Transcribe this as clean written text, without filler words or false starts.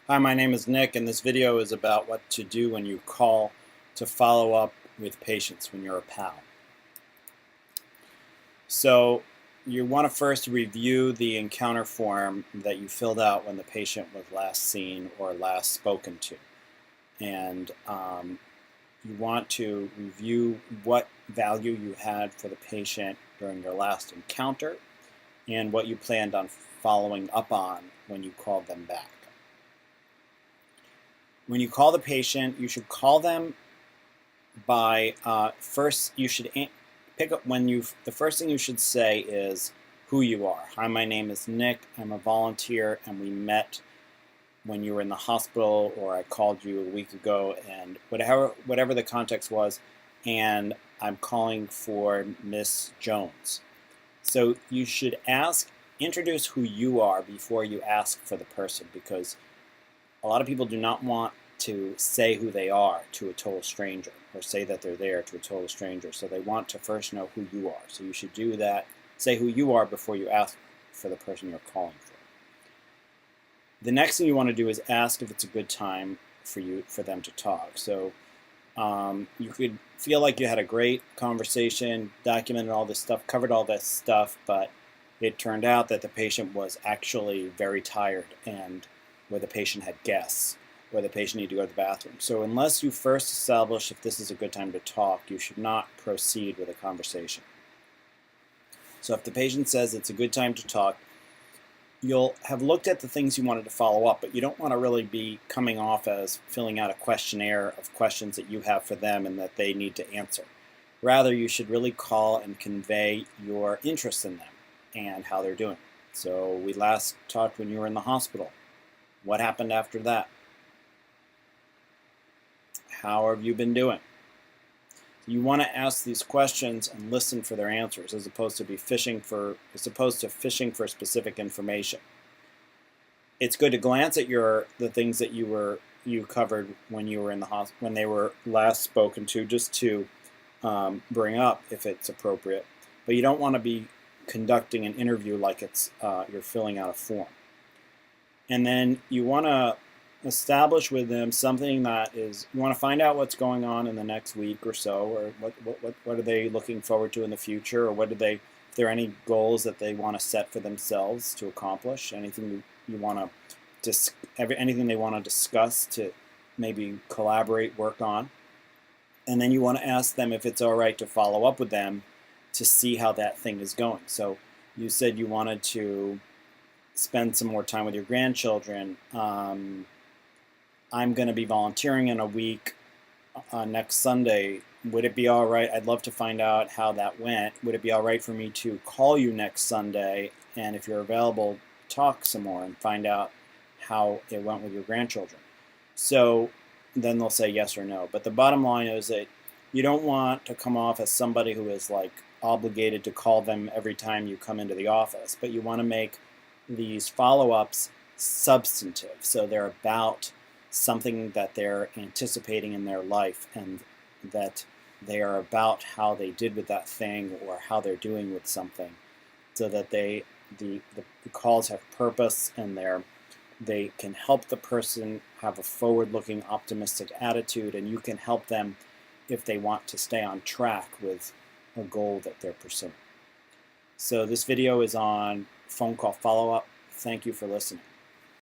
Hi, my name is Nick, and this video is about what to do when you call to follow up with patients when you're a PAL. So you want to first review the encounter form that you filled out when the patient was last seen or last spoken to. And you want to review what value you had for the patient during your last encounter and what you planned on following up on when you called them back. When you call the patient, you should call them by first. You should pick up when you. The first thing you should say is who you are. Hi, my name is Nick. I'm a volunteer, and we met when you were in the hospital, or I called you a week ago, and whatever the context was, and I'm calling for Miss Jones. So you should introduce who you are before you ask for the person, because a lot of people do not want to say who they are to a total stranger or say that they're there to a total stranger. So they want to first know who you are. So you should do that. Say who you are before you ask for the person you're calling for. The next thing you want to do is ask if it's a good time for them to talk. So you could feel like you had a great conversation, documented all this stuff, covered all this stuff, but it turned out that the patient was actually very tired, and where the patient had guests, where the patient needed to go to the bathroom. So unless you first establish if this is a good time to talk, you should not proceed with a conversation. So if the patient says it's a good time to talk, you'll have looked at the things you wanted to follow up, but you don't want to really be coming off as filling out a questionnaire of questions that you have for them and that they need to answer. Rather, you should really call and convey your interest in them and how they're doing. So we last talked when you were in the hospital. What happened after that? How have you been doing? You want to ask these questions and listen for their answers, as opposed to fishing for specific information. It's good to glance at the things that you covered when you were in the hospital, when they were last spoken to, just to bring up if it's appropriate. But you don't want to be conducting an interview like you're filling out a form. And then you want to establish with them something that is, you want to find out what's going on in the next week or so, or what are they looking forward to in the future, or if there are any goals that they want to set for themselves to accomplish, anything you want to anything they want to discuss, to maybe collaborate, work on. And then you want to ask them if it's all right to follow up with them to see how that thing is going. So you said you wanted to spend some more time with your grandchildren. I'm going to be volunteering in a week next Sunday. Would it be all right? I'd love to find out how that went. Would it be all right for me to call you next Sunday, and if you're available, talk some more and find out how it went with your grandchildren? So then they'll say yes or no. But the bottom line is that you don't want to come off as somebody who is like obligated to call them every time you come into the office, but you want to make these follow-ups substantive, so they're about something that they're anticipating in their life, and that they are about how they did with that thing or how they're doing with something, so that the calls have purpose, and they can help the person have a forward-looking, optimistic attitude, and you can help them if they want to stay on track with a goal that they're pursuing. So this video is on phone call follow-up. Thank you for listening.